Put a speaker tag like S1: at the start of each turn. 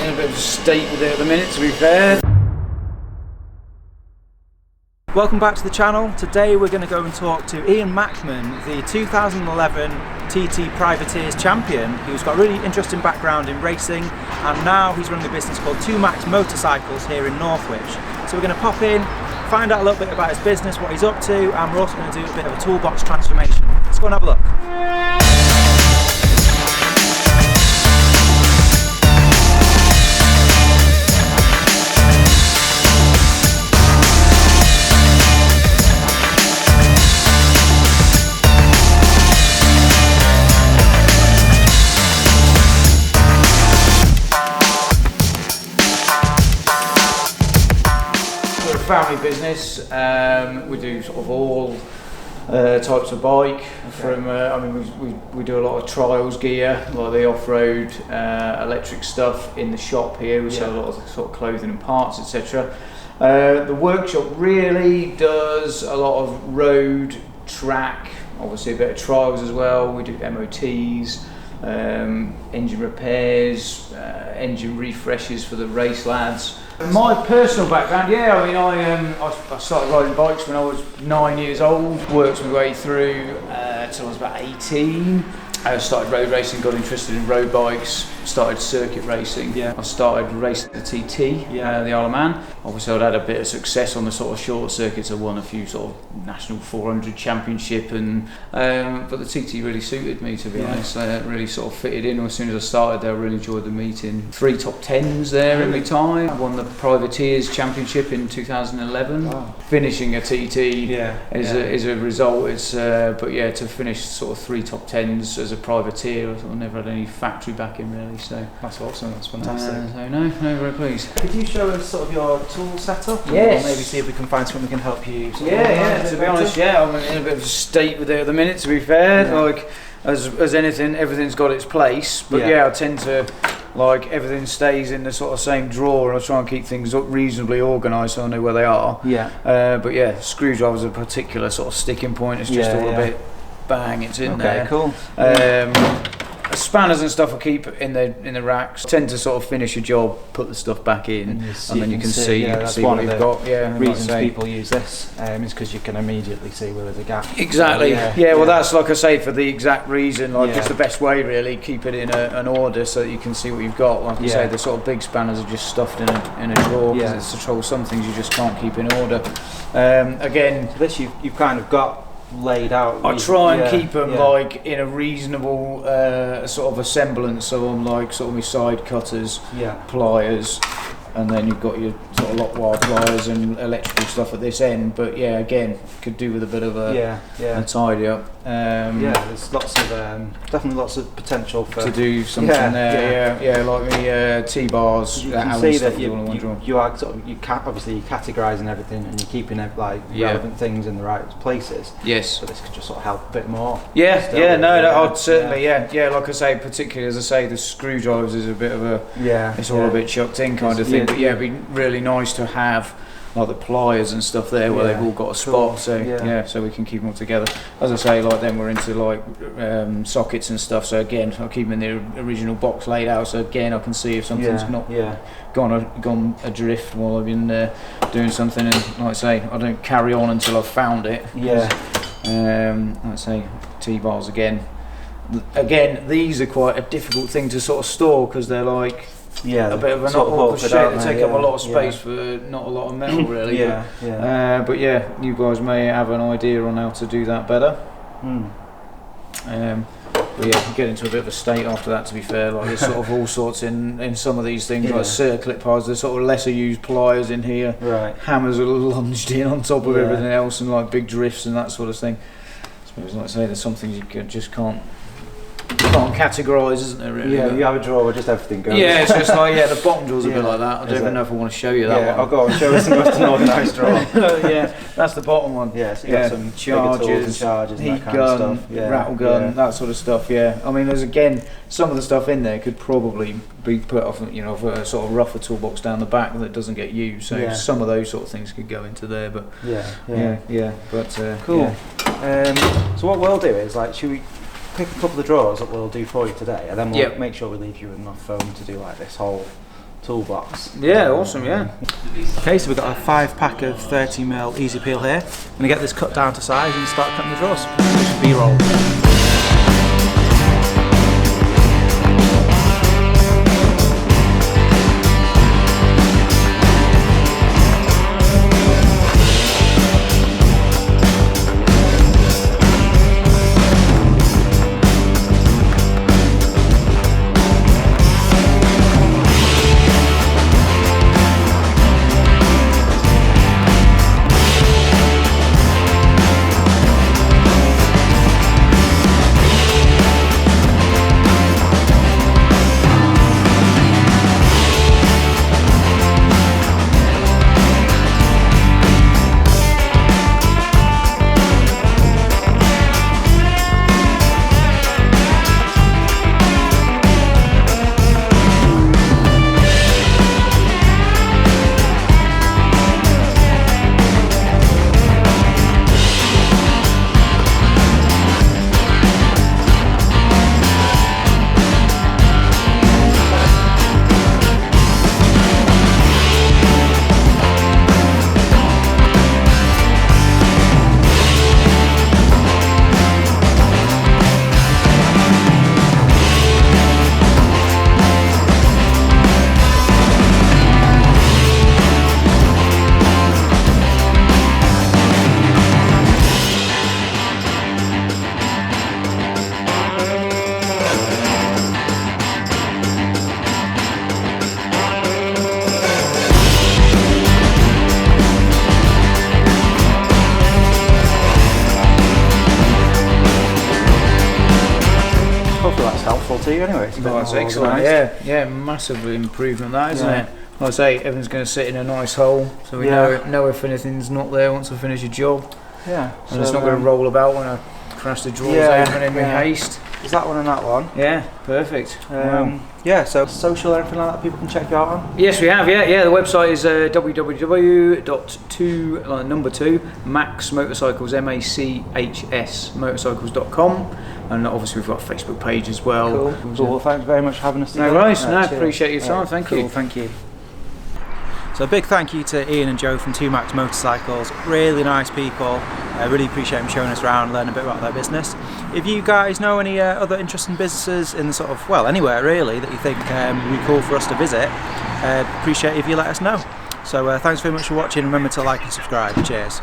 S1: in a bit of a state with it at the minute, to be fair.
S2: Welcome back to the channel. Today we're going to go and talk to Ian Mackman, the 2011 TT Privateers champion, who's got a really interesting background in racing, and now he's running a business called Machs Motorcycles here in Northwich. So we're going to pop in, find out a little bit about his business, what he's up to, and we're also going to do a bit of a toolbox transformation. Let's go and have a look.
S1: Family business. We do sort of all types of bike. From I mean, we do a lot of trials gear, like the off-road electric stuff in the shop here. We sell a lot of sort of clothing and parts, etc. The workshop really does a lot of road, track, obviously a bit of trials as well. We do MOTs, engine repairs, engine refreshes for the race lads. My personal background, I mean, I started riding bikes when I was 9 years old, worked my way through till I was about 18. I started road racing, got interested in road bikes, started circuit racing. I started racing the TT, the Isle of Man. Obviously I'd had a bit of success on the sort of short circuits. I won a few sort of national 400 championship, and but the TT really suited me, to be honest. It really sort of fitted in. As soon as I started there, I really enjoyed the meeting. 3 top 10s there in my time. I won the Privateers championship in 2011. Finishing a TT is a result. It's but yeah, to finish sort of 3 top 10s as a privateer, I never had any factory backing really. So
S2: that's awesome. That's fantastic.
S1: So no, very pleased.
S2: Could you show us sort of your tool setup?
S1: Yes.
S2: Or maybe see if we can find something that can help you.
S1: To be honest, I'm in a bit of a state with it at the minute, to be fair. Like as anything, everything's got its place. But I tend to like everything stays in the sort of same drawer, and I try and keep things reasonably organised so I know where they are. But screwdrivers are a particular sort of sticking point. It's just all a bit bang, it's in there.
S2: Cool.
S1: Spanners and stuff I keep in the racks. Tend to sort of finish a job, put the stuff back in, and then you can see what you've got.
S2: Reasons people use this is because you can immediately see where there's a gap.
S1: Exactly. Well, that's like I say, for the exact reason. Like it's the best way, really. Keep it in an order so that you can see what you've got. Like I say, the sort of big spanners are just stuffed in a drawer because it's the trouble. Some things you just can't keep in order. Again,
S2: so this you've kind of got laid out.
S1: I try and keep them like in a reasonable sort of a semblance. So I'm like sort of my side cutters, pliers, and then you've got your sort of lock wire pliers and electrical stuff at this end. But again, could do with a bit of a tidy up.
S2: There's lots of definitely lots of potential for
S1: to do something there. Like the T-bars.
S2: You can see that you are sort of obviously you're categorising everything and you're keeping like relevant things in the right places.
S1: Yes.
S2: So this could just sort of help a bit more.
S1: I'd certainly like I say, particularly as I say, the screwdrivers is a bit of a it's all a bit chucked in kind of thing. But it'd be really nice to have like the pliers and stuff there where they've all got a spot, so we can keep them all together. As I say, like then we're into like sockets and stuff, so again I'll keep them in the original box laid out, so again I can see if something's not gone adrift while I've been doing something, and like I say, I don't carry on until I've found it. Like I say, T-bars again, these are quite a difficult thing to sort of store because they're like a bit of an awkward shape. They take up a lot of space for not a lot of metal, really. But you guys may have an idea on how to do that better. Get into a bit of a state after that, to be fair. Like there's sort of all sorts in some of these things, like circlip pliers. There's sort of lesser used pliers in here. Hammers are lunged in on top of everything else, and like big drifts and that sort of thing. I suppose, like I say, there's some things you just can't categorise, isn't there, really?
S2: You have a drawer where just everything goes.
S1: It's just like, the bottom drawer's a bit like that. I don't even know if I want to show you that one.
S2: I'll go and show us an organised drawer.
S1: That's the bottom one.
S2: So you got some chargers,
S1: heat gun, rattle gun, that sort of stuff, I mean, there's again, some of the stuff in there could probably be put off, for a sort of rougher toolbox down the back that doesn't get used, so some of those sort of things could go into there, but
S2: cool. So what we'll do is, like, should we pick a couple of drawers that we'll do for you today, and then we'll make sure we leave you enough foam to do like this whole
S3: Toolbox.
S2: Yeah, awesome, yeah. Okay, so we've got a 5-pack of 30mm easy peel here. I'm going to get this cut down to size and start cutting the drawers. B-roll. Helpful to you anyway.
S1: Oh, that's excellent. Yeah, massive improvement that, isn't it? Like I say, everything's going to sit in a nice hole, so we know if anything's not there once I finish a job.
S2: Yeah.
S1: And it's not going to roll about when I crash the drawers open in my haste.
S2: Is that one and that one?
S1: Yeah, perfect.
S2: Yeah, so social or anything like that people can check you out on?
S1: Yes, we have, yeah. The website is www.Machs Motorcycles, MACHS motorcycles.com. And obviously we've got a Facebook page as well.
S2: Cool. Well, thanks very much for having us today.
S1: No worries, appreciate your time, thank you.
S2: Thank you. So a big thank you to Ian and Joe from Makeover Motorcycles, really nice people. I really appreciate them showing us around, learning a bit about their business. If you guys know any other interesting businesses in the sort of, well, anywhere really, that you think would be cool for us to visit, appreciate if you let us know. So thanks very much for watching, remember to like and subscribe, cheers.